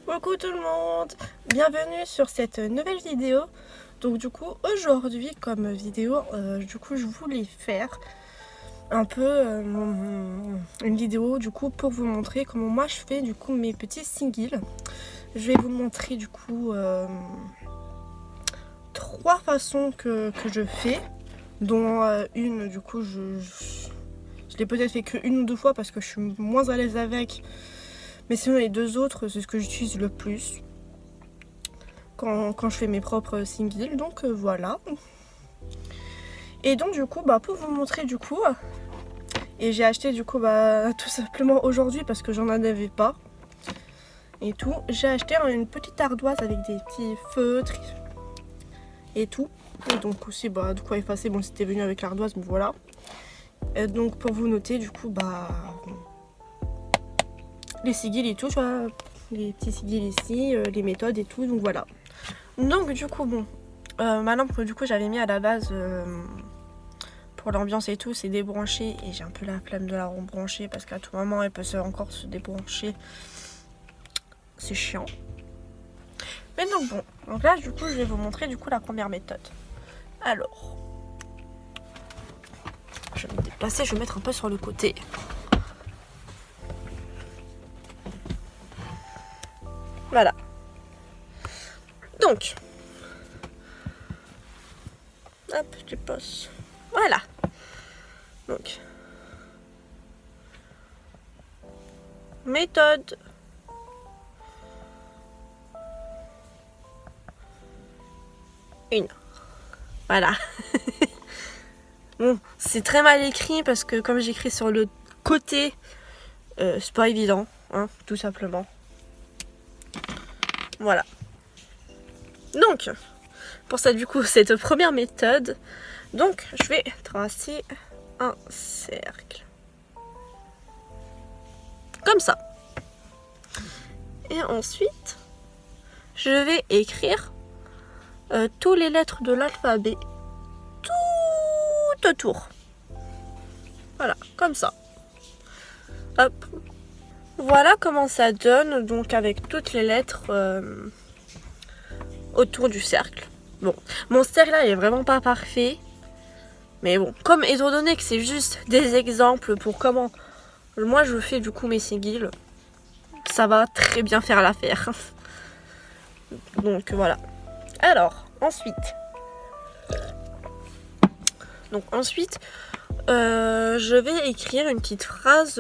Coucou tout le monde, bienvenue sur cette nouvelle vidéo. Donc du coup aujourd'hui comme vidéo, je voulais faire un peu une vidéo du coup pour vous montrer comment moi je fais du coup mes petits singles. Je vais vous montrer du coup 3 façons que je fais, dont une du coup je l'ai peut-être fait que 1 ou 2 fois parce que je suis moins à l'aise avec. Mais sinon les 2 autres, c'est ce que j'utilise le plus quand je fais mes propres singles. Donc voilà. Et donc du coup, pour vous montrer du coup, et j'ai acheté du coup tout simplement aujourd'hui parce que j'en avais pas. Et tout, j'ai acheté une petite ardoise avec des petits feutres et tout. Et donc aussi de quoi effacer, bon c'était venu avec l'ardoise, mais voilà. Et donc pour vous noter du coup les sigils et tout, tu vois, les petits sigils ici, les méthodes et tout, donc voilà. Donc du coup ma lampe du coup j'avais mis à la base pour l'ambiance et tout, c'est débranché et j'ai un peu la flemme de la rebrancher parce qu'à tout moment elle peut encore se débrancher, c'est chiant. Mais donc bon, donc là du coup je vais vous montrer du coup la première méthode. Alors, je vais me déplacer, je vais me mettre un peu sur le côté. Voilà. Donc, hop, je passe. Voilà. Donc, méthode. Une. Voilà. Bon, c'est très mal écrit parce que comme j'écris sur le côté, c'est pas évident, hein, tout simplement. Voilà. Donc, pour ça, du coup, cette première méthode, donc je vais tracer un cercle. Comme ça. Et ensuite, je vais écrire tous les lettres de l'alphabet tout autour. Voilà, comme ça. Hop. Voilà comment ça donne, donc avec toutes les lettres autour du cercle. Bon, mon cercle là il est vraiment pas parfait, mais bon, comme étant donné que c'est juste des exemples pour comment moi je fais du coup mes singles, ça va très bien faire l'affaire. Donc voilà. Alors ensuite, je vais écrire une petite phrase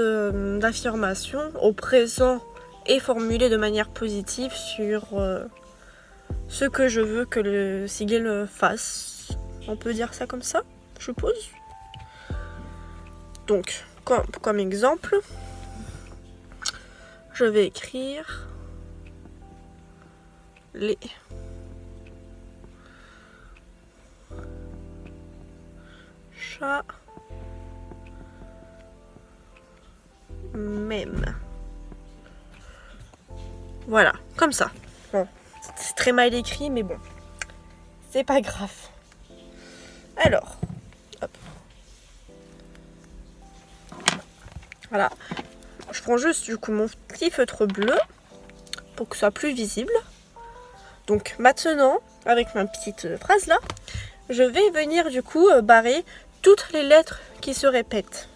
d'affirmation au présent et formulée de manière positive sur ce que je veux que le single fasse. On peut dire ça comme ça, je suppose. Donc, comme exemple, je vais écrire les chats m'aiment. Voilà, comme ça. Bon, c'est très mal écrit, mais bon, c'est pas grave. Alors, hop. Voilà. Je prends juste du coup mon petit feutre bleu pour que ce soit plus visible. Donc maintenant, avec ma petite phrase là, je vais venir du coup barrer toutes les lettres qui se répètent.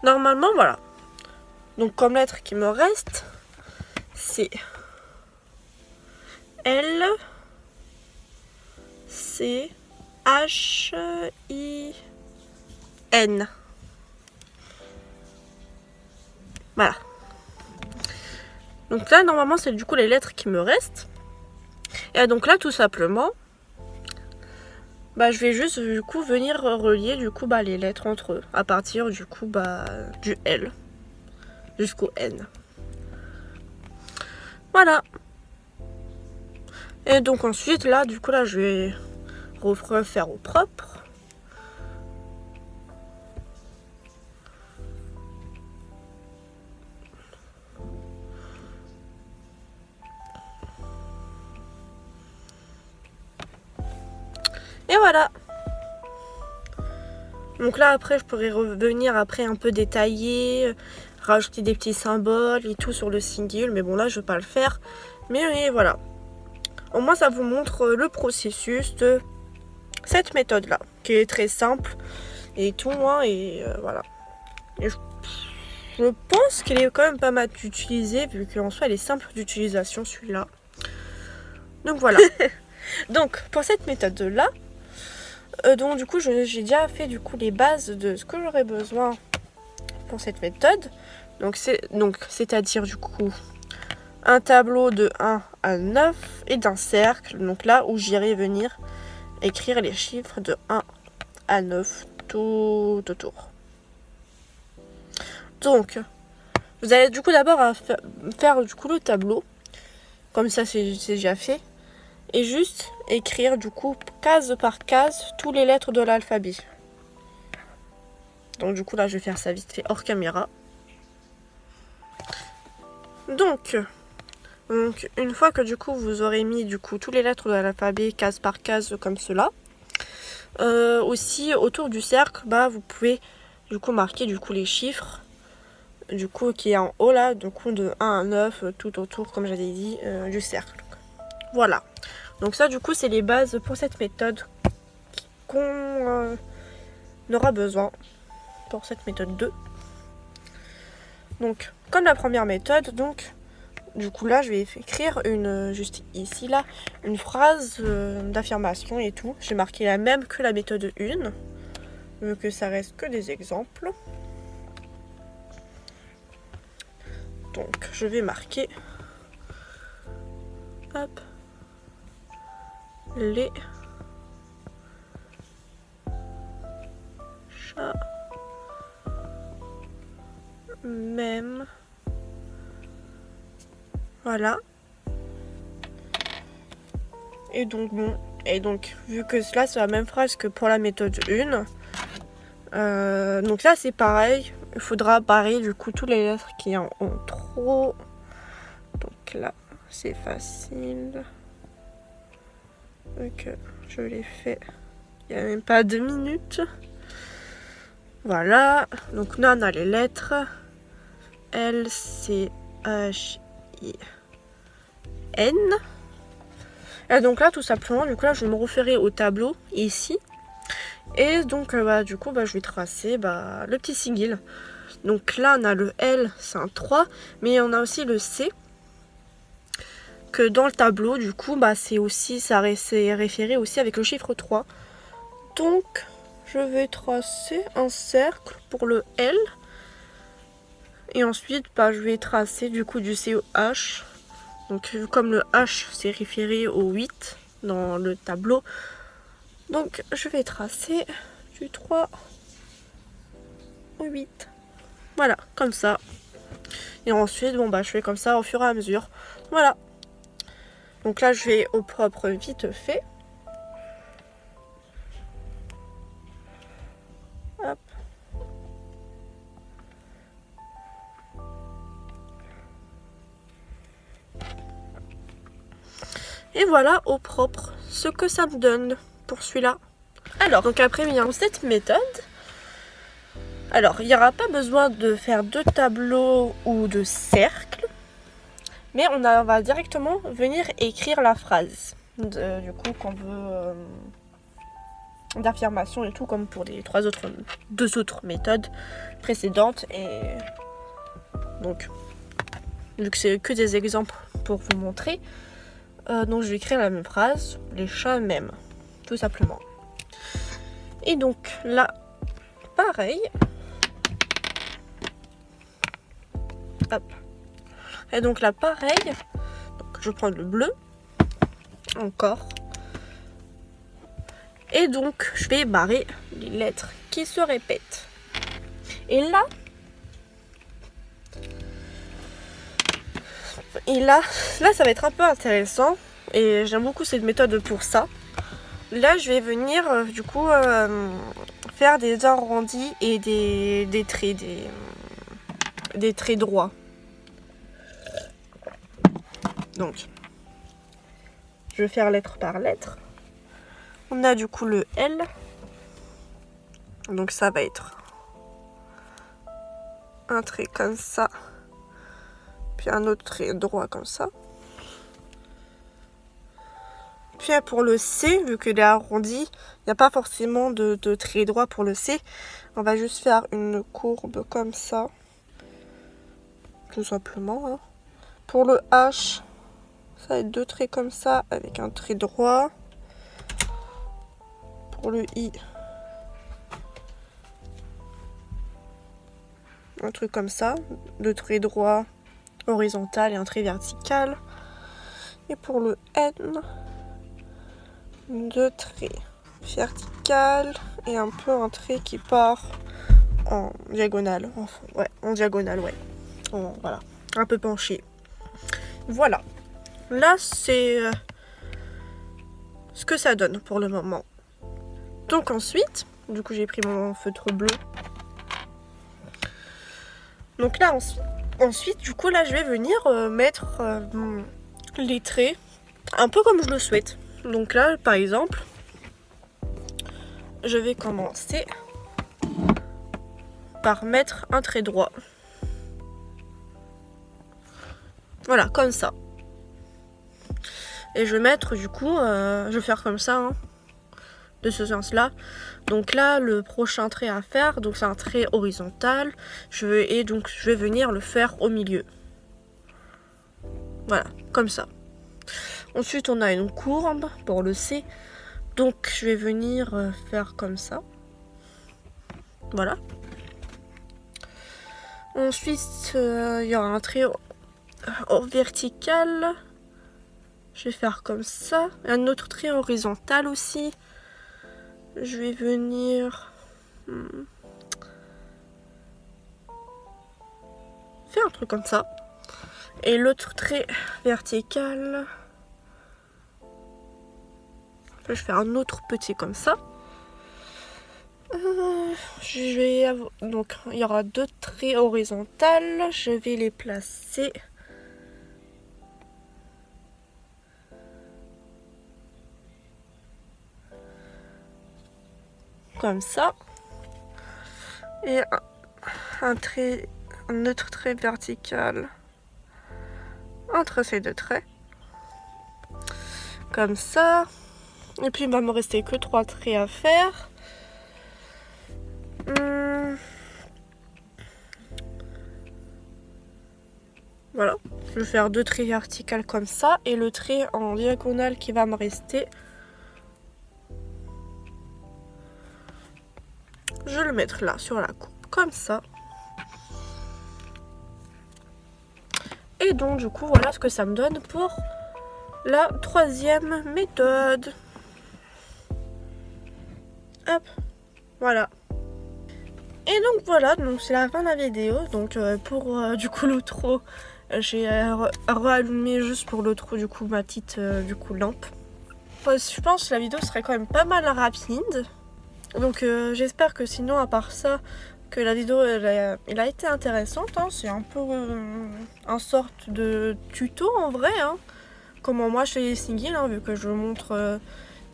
Normalement, voilà. Donc comme lettre qui me reste, c'est L, C, H, I, N. Voilà. Donc là, normalement, c'est du coup les lettres qui me restent. Et donc là, tout simplement, je vais juste du coup venir relier du coup les lettres entre eux à partir du coup du L jusqu'au N. Voilà. Et donc ensuite là du coup je vais refaire au propre. Et voilà. Donc là après je pourrais revenir après un peu détailler rajouter des petits symboles et tout sur le single. Mais bon, là, je ne vais pas le faire. Mais voilà. Au moins, ça vous montre le processus de cette méthode-là, qui est très simple et tout. Hein, et voilà. Et je pense qu'elle est quand même pas mal utilisée, vu qu'en soi, elle est simple d'utilisation, celui-là. Donc voilà. Donc, pour cette méthode-là, donc du coup, j'ai déjà fait du coup les bases de ce que j'aurais besoin pour cette méthode. Donc, c'est-à-dire du coup un tableau de 1 à 9 et d'un cercle. Donc là où j'irai venir écrire les chiffres de 1 à 9 tout autour. Donc, vous allez du coup d'abord faire du coup le tableau. Comme ça, c'est déjà fait. Et juste écrire du coup case par case toutes les lettres de l'alphabet. Donc du coup là je vais faire ça vite fait hors caméra. Donc une fois que du coup vous aurez mis du coup toutes les lettres de l'alphabet case par case comme cela, aussi autour du cercle, vous pouvez du coup marquer du coup les chiffres du coup qui est en haut là, du coup de 1 à 9 tout autour comme j'avais dit du cercle. Voilà. Donc ça du coup c'est les bases pour cette méthode qu'on aura besoin pour cette méthode 2. Donc comme la première méthode, donc du coup là je vais écrire juste ici là une phrase d'affirmation et tout. J'ai marqué la même que la méthode 1, vu que ça reste que des exemples. Donc je vais marquer hop les chats même. Voilà. Et donc bon, vu que là c'est la même phrase que pour la méthode 1, donc là c'est pareil, il faudra barrer du coup toutes les lettres qui en ont trop. Donc là c'est facile. Donc je l'ai fait il n'y a même pas 2 minutes. Voilà, donc là on a les lettres L, C, H, I, N. Et donc là tout simplement, du coup là je vais me référer au tableau ici. Et donc du coup je vais tracer le petit single. Donc là on a le L, c'est un 3, mais on a aussi le C. Que dans le tableau du coup c'est référé aussi avec le chiffre 3. Donc je vais tracer un cercle pour le L. Et ensuite je vais tracer du coup du C au H. Donc comme le H c'est référé au 8 dans le tableau. Donc je vais tracer du 3 au 8. Voilà, comme ça. Et ensuite je fais comme ça au fur et à mesure. Voilà. Donc là je vais au propre vite fait. Hop. Et voilà au propre ce que ça me donne pour celui-là. Alors, donc après vient cette méthode. Alors, il n'y aura pas besoin de faire de tableau ou de cercle. Mais on va directement venir écrire la phrase. Du coup, qu'on veut d'affirmation et tout, comme pour les deux autres méthodes précédentes. Et donc, vu que c'est que des exemples pour vous montrer, donc je vais écrire la même phrase, les chats m'aiment, tout simplement. Et donc là, pareil. Hop. Et donc là, pareil. Donc, je prends le bleu. Encore. Et donc, je vais barrer les lettres qui se répètent. Et là, ça va être un peu intéressant. Et j'aime beaucoup cette méthode pour ça. Là, je vais venir, du coup, faire des arrondis et des traits, des traits droits. Donc, je vais faire lettre par lettre. On a du coup le L. Donc ça va être un trait comme ça, puis un autre trait droit comme ça. Puis pour le C, vu qu'il est arrondi, il n'y a pas forcément de trait droit pour le C. On va juste faire une courbe comme ça, tout simplement. Hein. Pour le H, ça va être 2 traits comme ça, avec un trait droit. Pour le I, un truc comme ça, 2 traits droits horizontal et un trait vertical. Et pour le N, 2 traits verticales et un peu un trait qui part en diagonale. Enfin, ouais, en diagonale, ouais. Voilà, un peu penché. Voilà. Là, c'est ce que ça donne pour le moment. Donc ensuite, du coup j'ai pris mon feutre bleu. Donc là ensuite du coup là je vais venir mettre les traits un peu comme je le souhaite. Donc là par exemple, je vais commencer par mettre un trait droit. Voilà, comme ça. Et je vais mettre du coup, je vais faire comme ça, hein, de ce sens-là. Donc là, le prochain trait à faire, donc c'est un trait horizontal. Et donc je vais venir le faire au milieu. Voilà, comme ça. Ensuite, on a une courbe pour le C. Donc je vais venir faire comme ça. Voilà. Ensuite, il y aura un trait vertical. Je vais faire comme ça. Un autre trait horizontal aussi. Je vais venir faire un truc comme ça. Et l'autre trait vertical, je vais faire un autre petit comme ça. Donc il y aura 2 traits horizontales. Je vais les placer comme ça. Et un autre trait vertical entre ces 2 traits. Comme ça. Et puis il va me rester que 3 traits à faire. Voilà. Je vais faire 2 traits verticales comme ça. Et le trait en diagonale qui va me rester, je vais le mettre là sur la courbe. Comme ça. Et donc du coup voilà ce que ça me donne pour la 3e méthode. Hop, voilà. Et donc voilà, donc c'est la fin de la vidéo. Donc pour du coup l'outro, j'ai rallumé juste pour l'outro du coup ma petite lampe. Je pense que la vidéo serait quand même pas mal rapide. Donc j'espère que sinon à part ça, que la vidéo elle a été intéressante. Hein. C'est un peu un sorte de tuto en vrai. Hein. Comment moi je fais les singles, hein, vu que je montre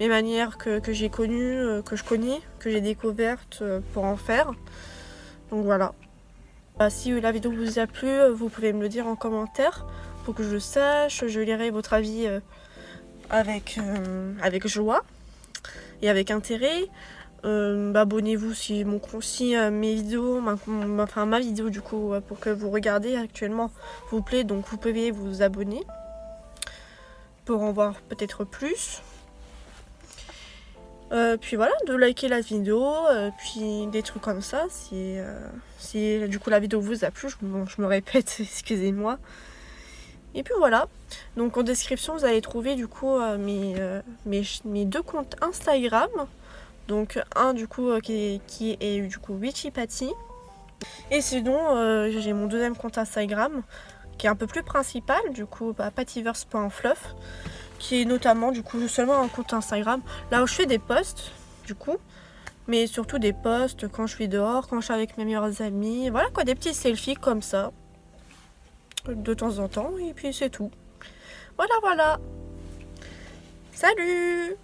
les manières que j'ai connues, que je connais, que j'ai découvertes pour en faire. Donc voilà. Si la vidéo vous a plu, vous pouvez me le dire en commentaire pour que je sache. Je lirai votre avis avec joie et avec intérêt. Abonnez-vous si mes vidéos, ma vidéo du coup pour que vous regardez actuellement vous plaît, donc vous pouvez vous abonner pour en voir peut-être plus. Puis voilà, de liker la vidéo, puis des trucs comme ça, si du coup la vidéo vous a plu, je me répète, excusez-moi. Et puis voilà, donc en description vous allez trouver du coup mes 2 comptes Instagram. Donc un du coup qui est du coup Witchy Patty. Et sinon j'ai mon 2e compte Instagram qui est un peu plus principal, du coup pattyverse.fluff, qui est notamment du coup seulement un compte Instagram là où je fais des posts du coup, mais surtout des posts quand je suis dehors, quand je suis avec mes meilleurs amis, voilà quoi, des petits selfies comme ça de temps en temps, et puis c'est tout. Voilà, salut.